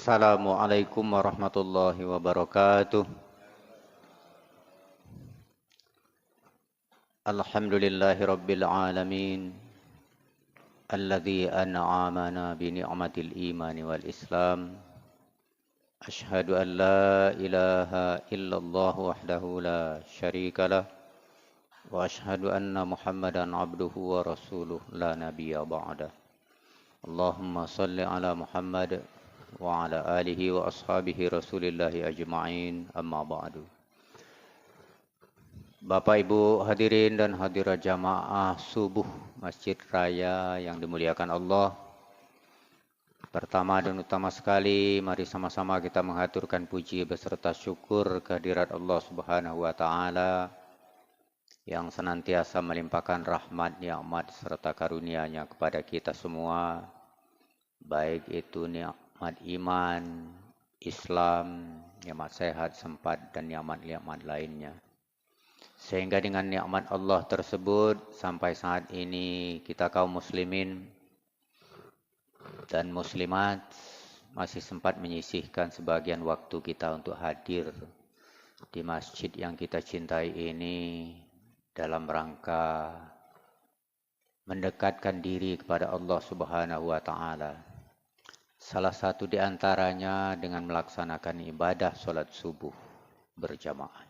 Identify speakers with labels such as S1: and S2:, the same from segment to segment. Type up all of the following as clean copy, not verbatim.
S1: Assalamualaikum warahmatullahi wabarakatuh. Alhamdulillahi rabbil alamin. Alladhi an'amana bi ni'matil iman wal islam. Ashhadu an la ilaha illallah wahdahu la syarika lah. Wa ashhadu anna muhammadan abduhu wa rasuluh la nabiyya ba'dah. Allahumma salli ala Muhammad wa ala alihi wa ashabihi rasulillahi ajma'in amma ba'du. Bapak Ibu hadirin dan hadirat jamaah subuh Masjid Raya yang dimuliakan Allah. Pertama dan utama sekali, mari sama-sama kita mengaturkan puji beserta syukur kehadirat Allah Subhanahu wa taala yang senantiasa melimpahkan rahmat, nikmat serta karunia-Nya kepada kita semua, baik itu nikmat iman, Islam, nikmat sehat, sempat dan nikmat-nikmat lainnya. Sehingga dengan nikmat Allah tersebut sampai saat ini kita kaum muslimin dan muslimat masih sempat menyisihkan sebagian waktu kita untuk hadir di masjid yang kita cintai ini dalam rangka mendekatkan diri kepada Allah Subhanahu wa taala. Salah satu di antaranya dengan melaksanakan ibadah salat subuh berjamaah.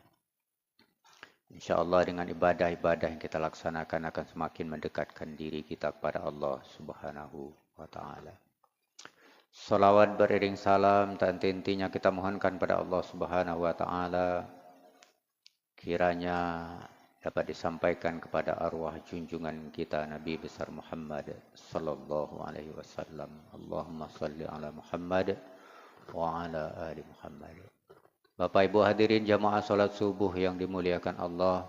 S1: InsyaAllah dengan ibadah-ibadah yang kita laksanakan akan semakin mendekatkan diri kita kepada Allah Subhanahu wa ta'ala. Salawat beriring salam tak henti-hentinya kita mohonkan pada Allah Subhanahu wa ta'ala. Kiranya dapat disampaikan kepada arwah junjungan kita Nabi besar Muhammad sallallahu alaihi wasallam. Allahumma salli ala Muhammad wa ala ali Muhammad. Bapak Ibu hadirin jamaah salat subuh yang dimuliakan Allah.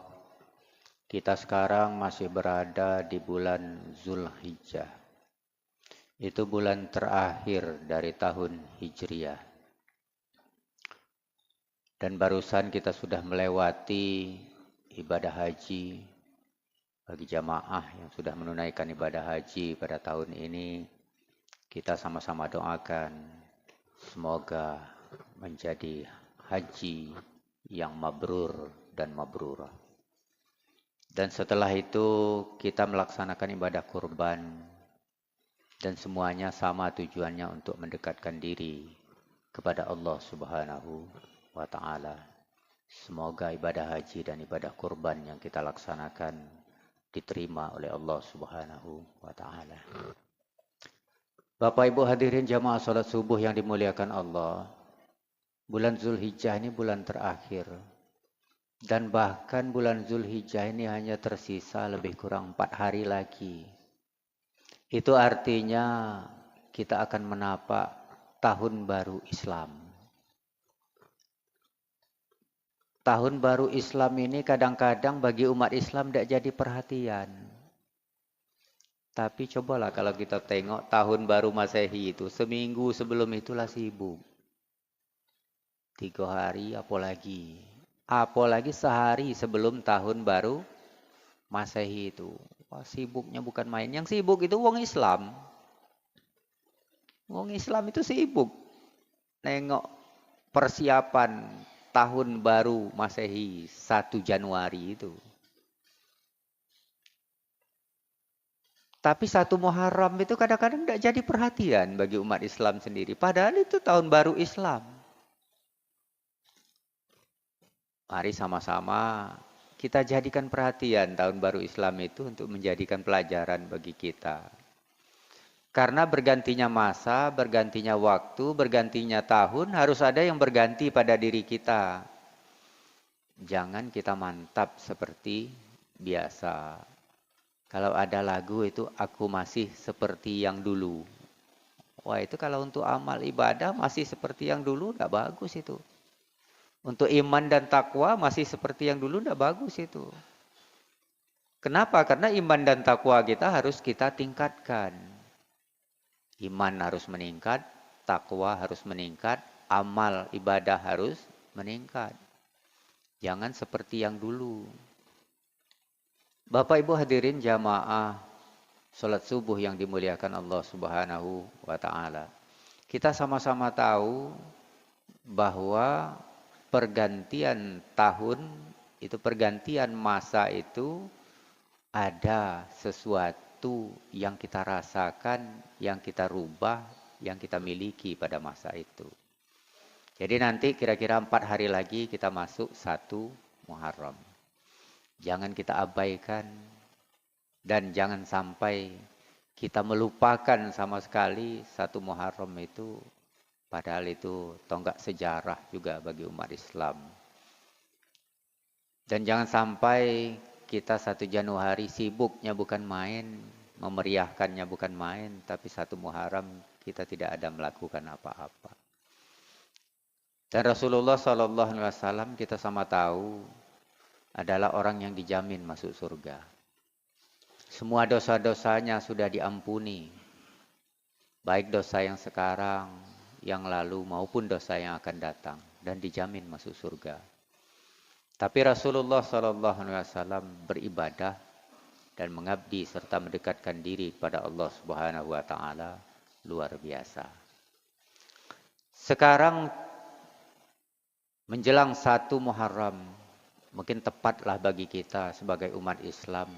S1: Kita sekarang masih berada di bulan Zulhijjah. Itu bulan terakhir dari tahun Hijriah. Dan barusan kita sudah melewati ibadah haji. Bagi jamaah yang sudah menunaikan ibadah haji pada tahun ini, kita sama-sama doakan semoga menjadi haji yang mabrur dan mabrurah. Dan setelah itu kita melaksanakan ibadah kurban dan semuanya sama tujuannya untuk mendekatkan diri kepada Allah Subhanahu wa taala. Semoga ibadah haji dan ibadah kurban yang kita laksanakan diterima oleh Allah Subhanahu wa taala. Bapak Ibu hadirin jamaah salat subuh yang dimuliakan Allah. Bulan Zulhijjah ini bulan terakhir. Dan bahkan bulan Zulhijjah ini hanya tersisa lebih kurang 4 hari lagi. Itu artinya kita akan menapak tahun baru Islam. Tahun baru Islam ini kadang-kadang bagi umat Islam tidak jadi perhatian. Tapi cobalah kalau kita tengok tahun baru Masehi itu, seminggu sebelum itulah sibuk. 3 hari apalagi sehari sebelum tahun baru Masehi itu. Wah, sibuknya bukan main. Yang sibuk itu wong Islam. Wong Islam itu sibuk nengok persiapan tahun baru Masehi 1 Januari itu. Tapi 1 Muharram itu kadang-kadang tidak jadi perhatian bagi umat Islam sendiri. Padahal itu tahun baru Islam. Mari sama-sama kita jadikan perhatian tahun baru Islam itu untuk menjadikan pelajaran bagi kita. Karena bergantinya masa, bergantinya waktu, bergantinya tahun, harus ada yang berganti pada diri kita. Jangan kita mantap seperti biasa. Kalau ada lagu itu, aku masih seperti yang dulu. Wah, itu kalau untuk amal ibadah masih seperti yang dulu, tidak bagus itu. Untuk iman dan takwa masih seperti yang dulu, tidak bagus itu. Kenapa? Karena iman dan takwa kita harus kita tingkatkan. Iman harus meningkat, takwa harus meningkat, amal ibadah harus meningkat. Jangan seperti yang dulu. Bapak Ibu hadirin jamaah salat subuh yang dimuliakan Allah Subhanahu wa taala. kita sama-sama tahu bahwa pergantian tahun itu, pergantian masa itu ada sesuatu yang kita rasakan, yang kita rubah, yang kita miliki pada masa itu. Jadi nanti kira-kira 4 hari lagi kita masuk 1 Muharram. Jangan kita abaikan dan jangan sampai kita melupakan sama sekali 1 Muharram itu, padahal itu tonggak sejarah juga bagi umat Islam. Dan jangan sampai kita 1 Januari sibuknya bukan main, memeriahkannya bukan main, tapi 1 Muharram kita tidak ada melakukan apa-apa. Dan Rasulullah SAW kita sama tahu adalah orang yang dijamin masuk surga. Semua dosa-dosanya sudah diampuni. Baik dosa yang sekarang, yang lalu maupun dosa yang akan datang. Dan dijamin masuk surga. Tapi Rasulullah SAW beribadah dan mengabdi serta mendekatkan diri kepada Allah Subhanahu wa taala luar biasa. Sekarang menjelang 1 Muharram, mungkin tepatlah bagi kita sebagai umat Islam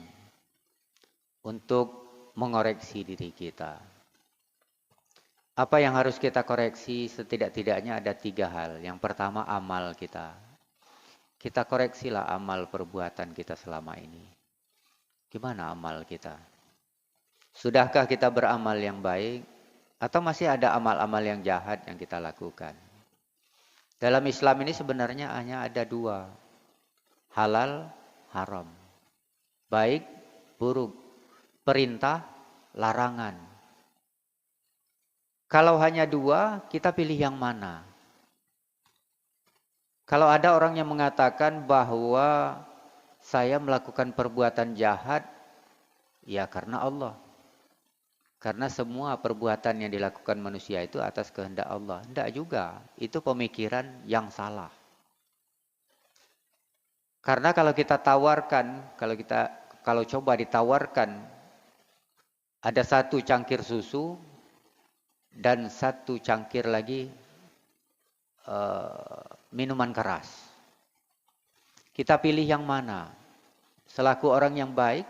S1: untuk mengoreksi diri kita. Apa yang harus kita koreksi? Setidak-tidaknya ada 3 hal. Yang pertama, amal kita. Kita koreksilah amal perbuatan kita selama ini. Gimana amal kita? Sudahkah kita beramal yang baik? Atau masih ada amal-amal yang jahat yang kita lakukan? Dalam Islam ini sebenarnya hanya ada 2. Halal, haram. Baik, buruk. Perintah, larangan. Kalau hanya 2, kita pilih yang mana? Kalau ada orang yang mengatakan bahwa saya melakukan perbuatan jahat, ya karena Allah. Karena semua perbuatan yang dilakukan manusia itu atas kehendak Allah. Tidak juga. Itu pemikiran yang salah. Karena kalau kita tawarkan, kalau coba ditawarkan, ada 1 cangkir susu dan 1 cangkir lagi minuman keras. Kita pilih yang mana? Selaku orang yang baik,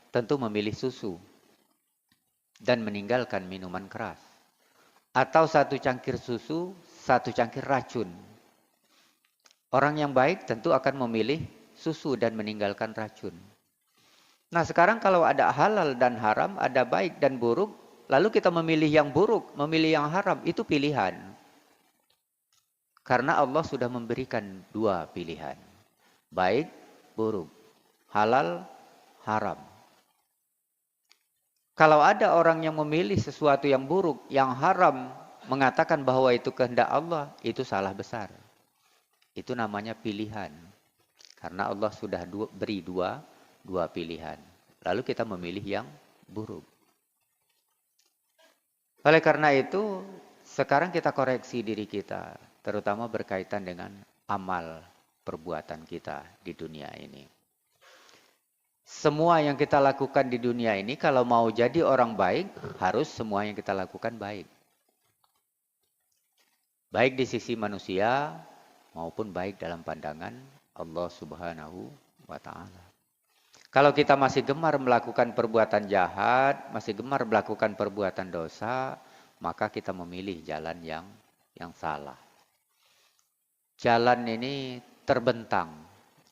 S1: tentu memilih susu dan meninggalkan minuman keras. Atau 1 cangkir susu, 1 cangkir racun. Orang yang baik tentu akan memilih susu dan meninggalkan racun. Nah sekarang kalau ada halal dan haram, ada baik dan buruk, lalu kita memilih yang buruk, memilih yang haram, itu pilihan. Karena Allah sudah memberikan 2 pilihan. Baik, buruk. Halal, haram. Kalau ada orang yang memilih sesuatu yang buruk, yang haram, mengatakan bahwa itu kehendak Allah, itu salah besar. Itu namanya pilihan. Karena Allah sudah beri dua pilihan. Lalu kita memilih yang buruk. Oleh karena itu, sekarang kita koreksi diri kita. Terutama berkaitan dengan amal perbuatan kita di dunia ini. Semua yang kita lakukan di dunia ini, kalau mau jadi orang baik, harus semua yang kita lakukan baik. Baik di sisi manusia, maupun baik dalam pandangan Allah Subhanahu wa ta'ala. Kalau kita masih gemar melakukan perbuatan jahat, masih gemar melakukan perbuatan dosa, maka kita memilih jalan yang salah. Jalan ini terbentang,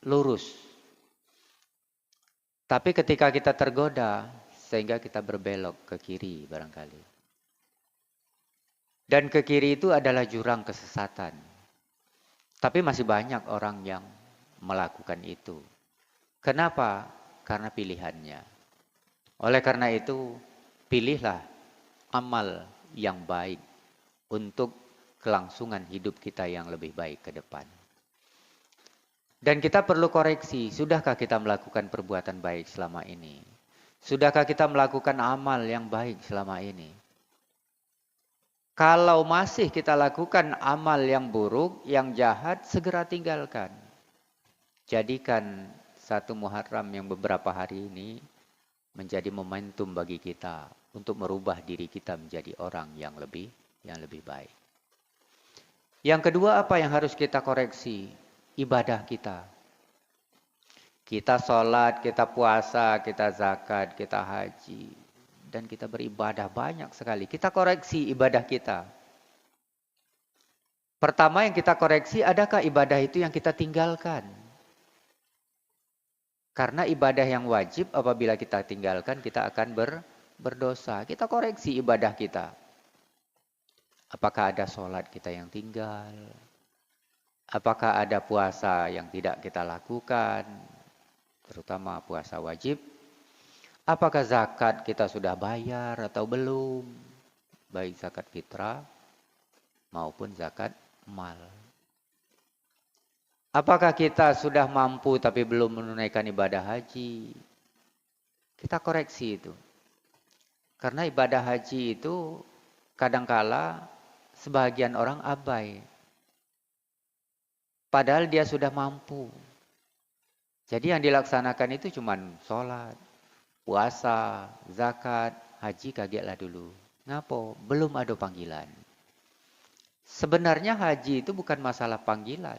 S1: lurus. Tapi ketika kita tergoda, sehingga kita berbelok ke kiri barangkali. Dan ke kiri itu adalah jurang kesesatan. Tapi masih banyak orang yang melakukan itu. Kenapa? Karena pilihannya. Oleh karena itu, pilihlah amal yang baik untuk kelangsungan hidup kita yang lebih baik ke depan. Dan kita perlu koreksi, sudahkah kita melakukan perbuatan baik selama ini? Sudahkah kita melakukan amal yang baik selama ini? Kalau masih kita lakukan amal yang buruk, yang jahat, segera tinggalkan. Jadikan 1 Muharram yang beberapa hari ini menjadi momentum bagi kita untuk merubah diri kita menjadi orang yang lebih yang lebih baik. Yang kedua, apa yang harus kita koreksi? Ibadah kita. Kita sholat, kita puasa, kita zakat, kita haji. Dan kita beribadah banyak sekali. Kita koreksi ibadah kita. Pertama yang kita koreksi, adakah ibadah itu yang kita tinggalkan? Karena ibadah yang wajib apabila kita tinggalkan, kita akan berdosa. Kita koreksi ibadah kita. Apakah ada sholat kita yang tinggal? Apakah ada puasa yang tidak kita lakukan? Terutama puasa wajib. Apakah zakat kita sudah bayar atau belum? Baik zakat fitrah maupun zakat mal. Apakah kita sudah mampu tapi belum menunaikan ibadah haji? Kita koreksi itu. Karena ibadah haji itu kadangkala sebagian orang abai. Padahal dia sudah mampu. Jadi yang dilaksanakan itu cuma sholat, puasa, zakat, haji kagetlah dulu. Ngapo? Belum ada panggilan. Sebenarnya haji itu bukan masalah panggilan.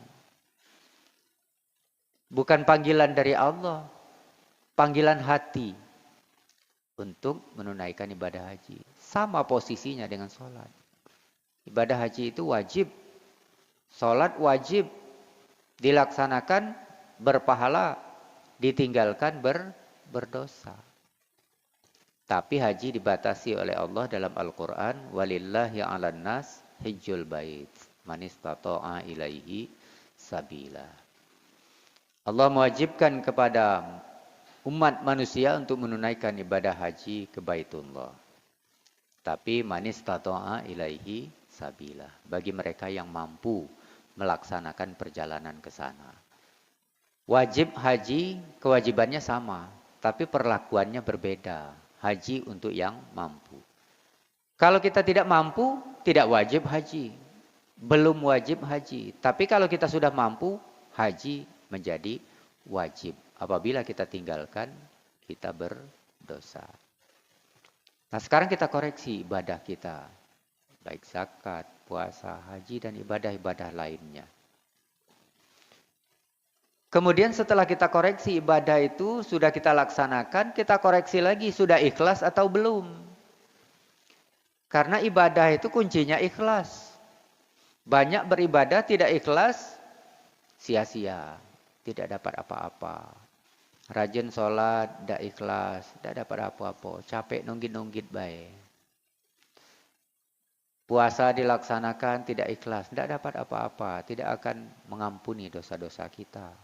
S1: Bukan panggilan dari Allah. Panggilan hati untuk menunaikan ibadah haji. Sama posisinya dengan sholat. Ibadah haji itu wajib. Sholat wajib. Dilaksanakan berpahala. Ditinggalkan berdosa. Tapi haji dibatasi oleh Allah dalam Al-Quran. Walillahi 'alan nas hijjul bait. Man istata'a ilaihi sabila. Allah mewajibkan kepada umat manusia untuk menunaikan ibadah haji ke Baitullah. Tapi man istata'a ilaihi sabila. Bagi mereka yang mampu melaksanakan perjalanan ke sana. Wajib haji kewajibannya sama, tapi perlakuannya berbeda. Haji untuk yang mampu. Kalau kita tidak mampu, tidak wajib haji. Belum wajib haji. Tapi kalau kita sudah mampu, haji menjadi wajib. Apabila kita tinggalkan, kita berdosa. Nah sekarang kita koreksi ibadah kita. Baik zakat, puasa, haji, dan ibadah-ibadah lainnya. Kemudian setelah kita koreksi ibadah itu, sudah kita laksanakan, kita koreksi lagi, sudah ikhlas atau belum. Karena ibadah itu kuncinya ikhlas. Banyak beribadah tidak ikhlas, sia-sia. Tidak dapat apa-apa. Rajin sholat, tidak ikhlas, tidak dapat apa-apa. Capek nunggit-nunggit baik. Puasa dilaksanakan tidak ikhlas, tidak dapat apa-apa. Tidak akan mengampuni dosa-dosa kita.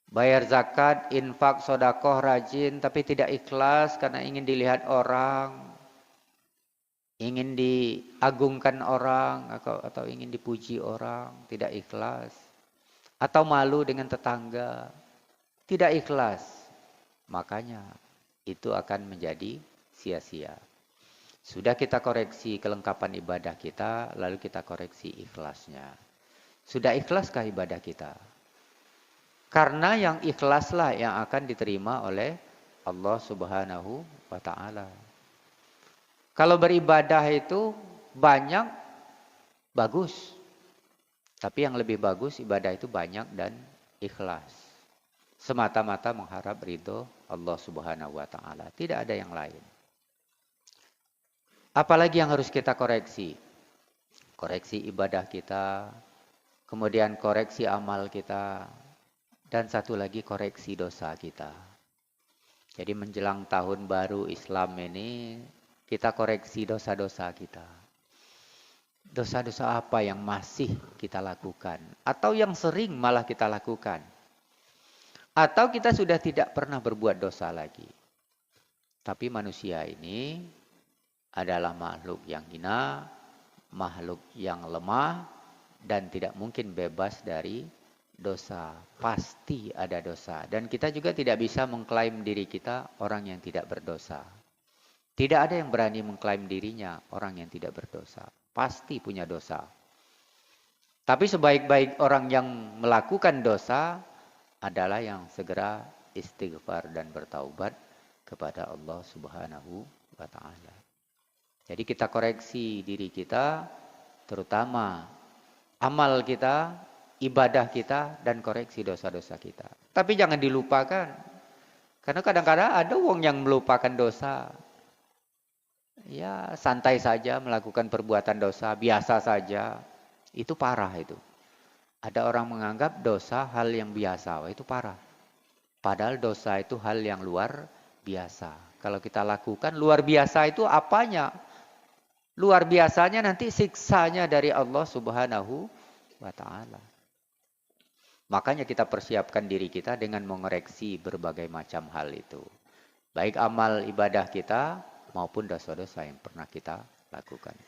S1: Bayar zakat, infak, sodakoh, rajin, tapi tidak ikhlas karena ingin dilihat orang. Ingin diagungkan orang atau ingin dipuji orang, tidak ikhlas. Atau malu dengan tetangga, tidak ikhlas. Makanya itu akan menjadi sia-sia. Sudah kita koreksi kelengkapan ibadah kita, lalu kita koreksi ikhlasnya. Sudah ikhlaskah ibadah kita? Karena yang ikhlaslah yang akan diterima oleh Allah Subhanahu wa ta'ala. Kalau beribadah itu banyak, bagus. Tapi yang lebih bagus ibadah itu banyak dan ikhlas. Semata-mata mengharap ridho Allah Subhanahu wa ta'ala. Tidak ada yang lain. Apalagi yang harus kita koreksi? Koreksi ibadah kita, kemudian koreksi amal kita, dan satu lagi koreksi dosa kita. Jadi menjelang tahun baru Islam ini, kita koreksi dosa-dosa kita. Dosa-dosa apa yang masih kita lakukan? Atau yang sering malah kita lakukan? Atau kita sudah tidak pernah berbuat dosa lagi? Tapi manusia ini adalah makhluk yang hina, makhluk yang lemah, dan tidak mungkin bebas dari dosa. Pasti ada dosa. Dan kita juga tidak bisa mengklaim diri kita orang yang tidak berdosa. Tidak ada yang berani mengklaim dirinya orang yang tidak berdosa. Pasti punya dosa. Tapi sebaik-baik orang yang melakukan dosa adalah yang segera istighfar dan bertaubat kepada Allah Subhanahu wa ta'ala. Jadi kita koreksi diri kita, terutama amal kita, ibadah kita, dan koreksi dosa-dosa kita. Tapi jangan dilupakan. Karena kadang-kadang ada wong yang melupakan dosa. Ya, santai saja melakukan perbuatan dosa, biasa saja. Itu parah itu. Ada orang menganggap dosa hal yang biasa, wah itu parah. Padahal dosa itu hal yang luar biasa. Kalau kita lakukan luar biasa itu apanya? Luar biasanya nanti siksanya dari Allah Subhanahu wa ta'ala. Makanya kita persiapkan diri kita dengan mengoreksi berbagai macam hal itu. Baik amal ibadah kita maupun dosa-dosa yang pernah kita lakukan.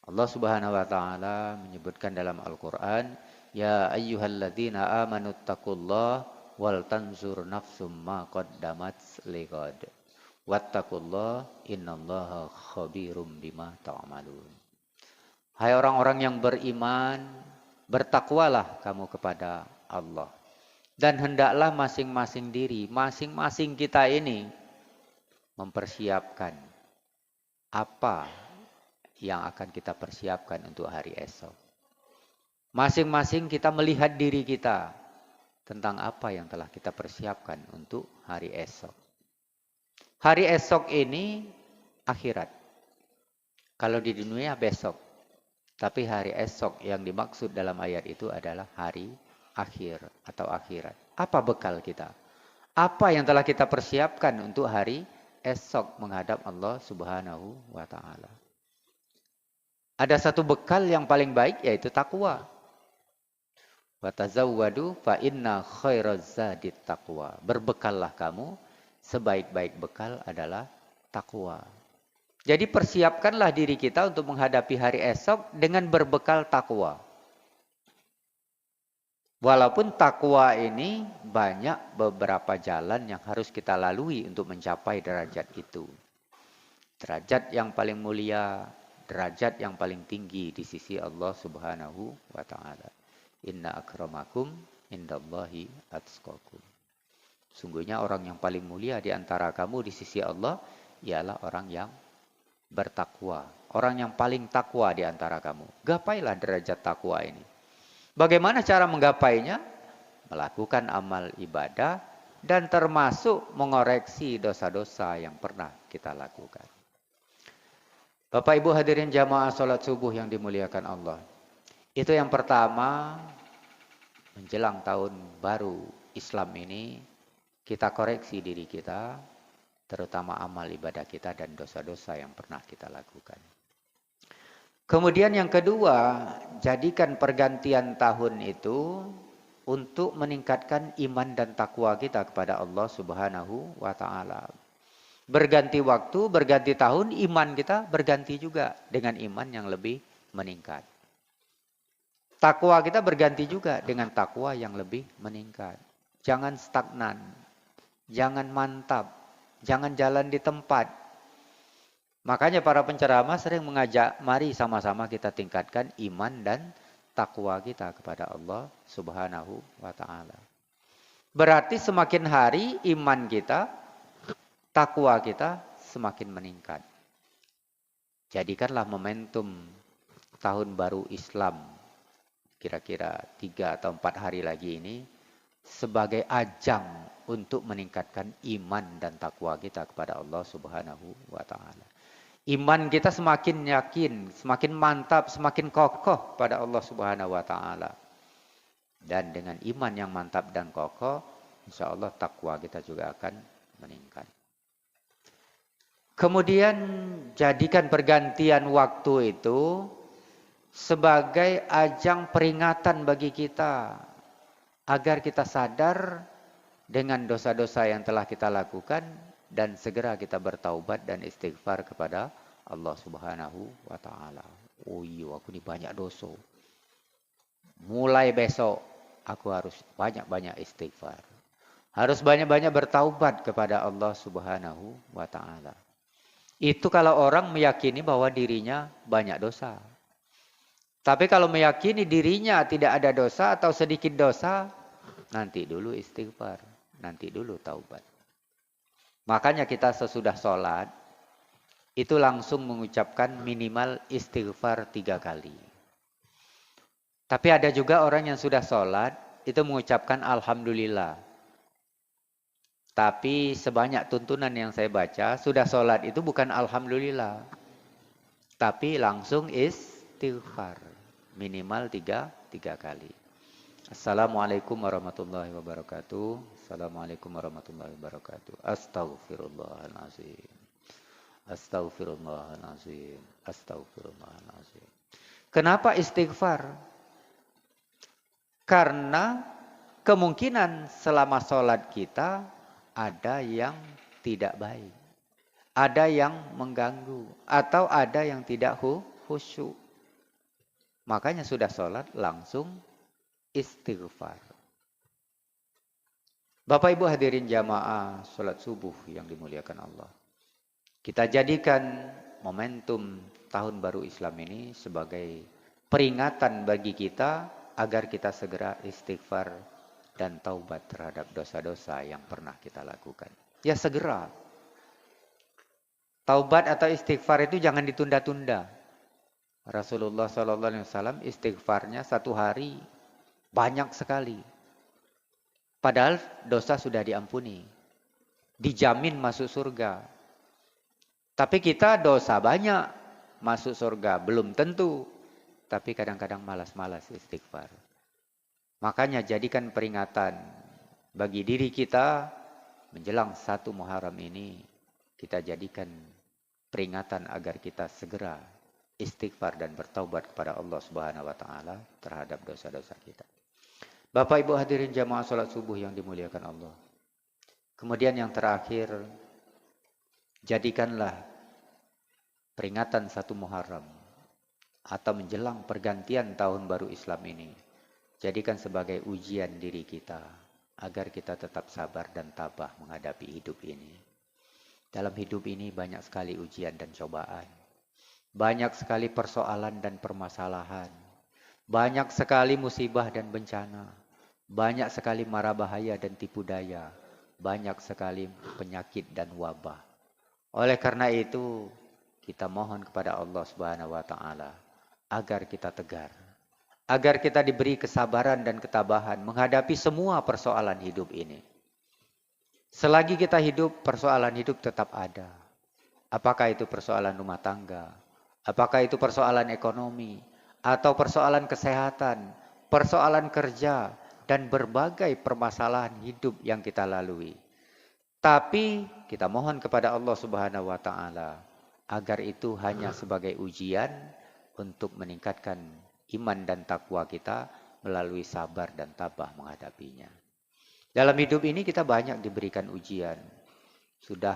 S1: Allah Subhanahu wa ta'ala menyebutkan dalam Al-Quran, Ya ayyuhalladzina amanu taqullaha wal tanzur nafsum ma qaddamat lighad. Wattaqullaha innallaha khabirum bima ta'malun. Hai orang-orang yang beriman, bertakwalah kamu kepada Allah. Dan hendaklah masing-masing diri, masing-masing kita ini mempersiapkan apa yang akan kita persiapkan untuk hari esok. Masing-masing kita melihat diri kita tentang apa yang telah kita persiapkan untuk hari esok. Hari esok ini akhirat. Kalau di dunia besok. Tapi hari esok yang dimaksud dalam ayat itu adalah hari akhir atau akhirat. Apa bekal kita? Apa yang telah kita persiapkan untuk hari esok menghadap Allah Subhanahu wa ta'ala? Ada satu bekal yang paling baik yaitu takwa. Wa tazawwadu fa inna khairaz zadit taqwa. Berbekallah kamu, sebaik-baik bekal adalah takwa. Jadi persiapkanlah diri kita untuk menghadapi hari esok dengan berbekal takwa. Walaupun takwa ini banyak beberapa jalan yang harus kita lalui untuk mencapai derajat itu. Derajat yang paling mulia, derajat yang paling tinggi di sisi Allah Subhanahu wa ta'ala. Inna akramakum indallahi atqakum. Sungguhnya orang yang paling mulia di antara kamu di sisi Allah ialah orang yang bertakwa. Orang yang paling takwa di antara kamu. Gapailah derajat takwa ini. Bagaimana cara menggapainya? Melakukan amal ibadah dan termasuk mengoreksi dosa-dosa yang pernah kita lakukan. Bapak Ibu hadirin jamaah salat subuh yang dimuliakan Allah. Itu yang pertama, menjelang tahun baru Islam ini, kita koreksi diri kita, terutama amal ibadah kita dan dosa-dosa yang pernah kita lakukan. Kemudian yang kedua, jadikan pergantian tahun itu untuk meningkatkan iman dan takwa kita kepada Allah Subhanahu wa ta'ala. Berganti waktu, berganti tahun, iman kita berganti juga dengan iman yang lebih meningkat. Takwa kita berganti juga dengan takwa yang lebih meningkat. Jangan stagnan, jangan mantap, jangan jalan di tempat. Makanya para penceramah sering mengajak, mari sama-sama kita tingkatkan iman dan takwa kita kepada Allah Subhanahu wa ta'ala. Berarti semakin hari iman kita, takwa kita semakin meningkat. Jadikanlah momentum tahun baru Islam, kira-kira 3 atau 4 hari lagi ini, sebagai ajang untuk meningkatkan iman dan takwa kita kepada Allah Subhanahu wa ta'ala. Iman kita semakin yakin, semakin mantap, semakin kokoh pada Allah Subhanahu wa ta'ala. Dan dengan iman yang mantap dan kokoh, insya Allah takwa kita juga akan meningkat. Kemudian jadikan pergantian waktu itu sebagai ajang peringatan bagi kita. Agar kita sadar dengan dosa-dosa yang telah kita lakukan dan segera kita bertaubat dan istighfar kepada Allah Subhanahu wa ta'ala. Oh iya, aku ini banyak dosa. Mulai besok aku harus banyak-banyak istighfar. Harus banyak-banyak bertaubat kepada Allah Subhanahu wa ta'ala. Itu kalau orang meyakini bahwa dirinya banyak dosa. Tapi kalau meyakini dirinya tidak ada dosa atau sedikit dosa, nanti dulu istighfar, nanti dulu taubat. Makanya kita sesudah sholat, itu langsung mengucapkan minimal istighfar 3 kali. Tapi ada juga orang yang sudah sholat, itu mengucapkan alhamdulillah. Tapi sebanyak tuntunan yang saya baca, sudah sholat itu bukan alhamdulillah. Tapi langsung istighfar. Minimal tiga kali. Assalamualaikum warahmatullahi wabarakatuh. Assalamualaikum warahmatullahi wabarakatuh. Astaghfirullahaladzim. Astaghfirullahaladzim. Astaghfirullahaladzim. Kenapa istighfar? Karena kemungkinan selama sholat kita ada yang tidak baik. Ada yang mengganggu. Atau ada yang tidak khusyuk. Makanya sudah sholat langsung istighfar. Bapak Ibu hadirin jamaah sholat subuh yang dimuliakan Allah. Kita jadikan momentum tahun baru Islam ini sebagai peringatan bagi kita agar kita segera istighfar dan taubat terhadap dosa-dosa yang pernah kita lakukan. Ya segera. Taubat atau istighfar itu jangan ditunda-tunda. Rasulullah SAW istighfarnya 1 hari banyak sekali. Padahal dosa sudah diampuni. Dijamin masuk surga. Tapi kita dosa banyak masuk surga. Belum tentu. Tapi kadang-kadang malas-malas istighfar. Makanya jadikan peringatan bagi diri kita menjelang 1 Muharram ini. Kita jadikan peringatan agar kita segera istighfar dan bertaubat kepada Allah Subhanahu wa taala terhadap dosa-dosa kita. Bapak Ibu hadirin jamaah salat subuh yang dimuliakan Allah. Kemudian yang terakhir, jadikanlah peringatan 1 Muharram atau menjelang pergantian tahun baru Islam ini, jadikan sebagai ujian diri kita agar kita tetap sabar dan tabah menghadapi hidup ini. Dalam hidup ini banyak sekali ujian dan cobaan. Banyak sekali persoalan dan permasalahan. Banyak sekali musibah dan bencana. Banyak sekali mara bahaya dan tipu daya. Banyak sekali penyakit dan wabah. Oleh karena itu, kita mohon kepada Allah Subhanahu wa taala agar kita tegar. Agar kita diberi kesabaran dan ketabahan menghadapi semua persoalan hidup ini. Selagi kita hidup, persoalan hidup tetap ada. Apakah itu persoalan rumah tangga? Apakah itu persoalan ekonomi? Atau persoalan kesehatan? Persoalan kerja? Dan berbagai permasalahan hidup yang kita lalui. Tapi kita mohon kepada Allah Subhanahu wa taala agar itu hanya sebagai ujian untuk meningkatkan iman dan takwa kita melalui sabar dan tabah menghadapinya. Dalam hidup ini kita banyak diberikan ujian. Sudah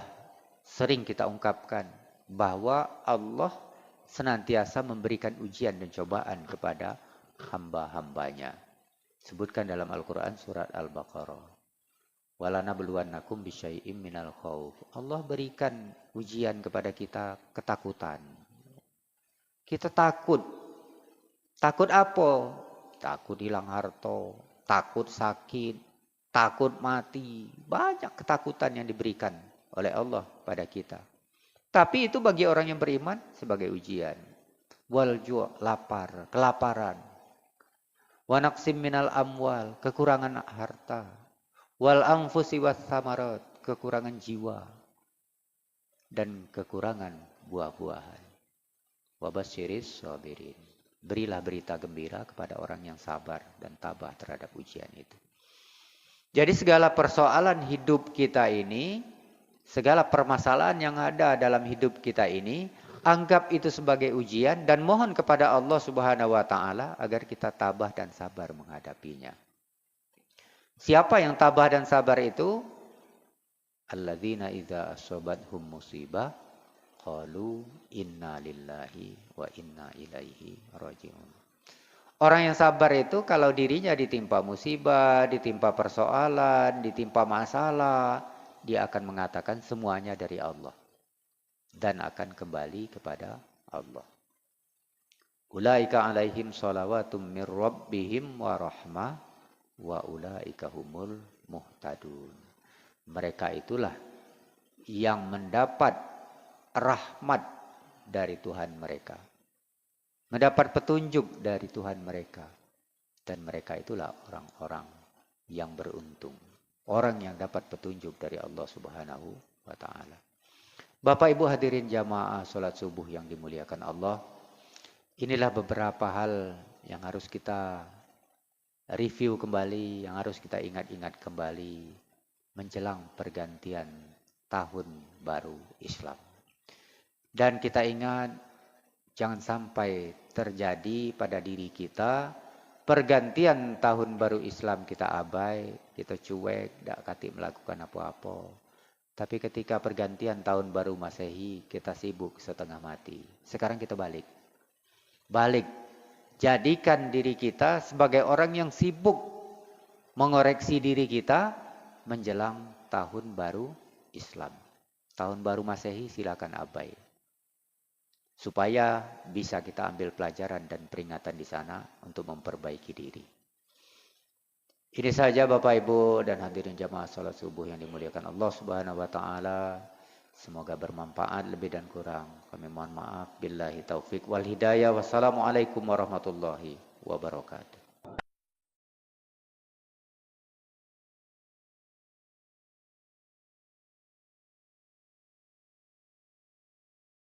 S1: sering kita ungkapkan bahwa Allah senantiasa memberikan ujian dan cobaan kepada hamba-hambanya. Sebutkan dalam Al-Quran surat Al-Baqarah. Walanabluwannakum bisyai'im minal khauf. Allah berikan ujian kepada kita ketakutan. Kita takut. Takut apa? Takut hilang harta, takut sakit, takut mati. Banyak ketakutan yang diberikan oleh Allah pada kita. Tapi itu bagi orang yang beriman sebagai ujian. Wal ju' lapar, kelaparan. Wa naqsim minal amwal, kekurangan harta. Wal anfusi was samarat, kekurangan jiwa. Dan kekurangan buah-buahan. Wa basyiris sabirin. Berilah berita gembira kepada orang yang sabar dan tabah terhadap ujian itu. Jadi segala persoalan hidup kita ini, segala permasalahan yang ada dalam hidup kita ini, anggap itu sebagai ujian dan mohon kepada Allah Subhanahu wa taala agar kita tabah dan sabar menghadapinya. Siapa yang tabah dan sabar itu? Alladzina idza asabathum musibah qalu inna lillahi wa inna ilaihi raji'un. Orang yang sabar itu kalau dirinya ditimpa musibah, ditimpa persoalan, ditimpa masalah, dia akan mengatakan semuanya dari Allah. Dan akan kembali kepada Allah. Ulaika alaihim salawatum mir rabbihim wa rahmah wa ulaika humul muhtadun. Mereka itulah yang mendapat rahmat dari Tuhan mereka. Mendapat petunjuk dari Tuhan mereka. Dan mereka itulah orang-orang yang beruntung. Orang yang dapat petunjuk dari Allah Subhanahu wa ta'ala. Bapak Ibu hadirin jamaah sholat subuh yang dimuliakan Allah. Inilah beberapa hal yang harus kita review kembali, yang harus kita ingat-ingat kembali menjelang pergantian tahun baru Islam. Dan kita ingat, jangan sampai terjadi pada diri kita pergantian tahun baru Islam kita abai, kita cuek, tidak katik melakukan apa-apa. Tapi ketika pergantian tahun baru Masehi, kita sibuk setengah mati. Sekarang kita balik. Jadikan diri kita sebagai orang yang sibuk mengoreksi diri kita menjelang tahun baru Islam. Tahun baru Masehi silakan abai. Supaya bisa kita ambil pelajaran dan peringatan di sana untuk memperbaiki diri. Ini saja Bapak Ibu dan hadirin jamaah salat subuh yang dimuliakan Allah Subhanahu wa taala. Semoga bermanfaat, lebih dan kurang kami mohon maaf. Billahi taufik wal hidayah. Wassalamualaikum warahmatullahi wabarakatuh.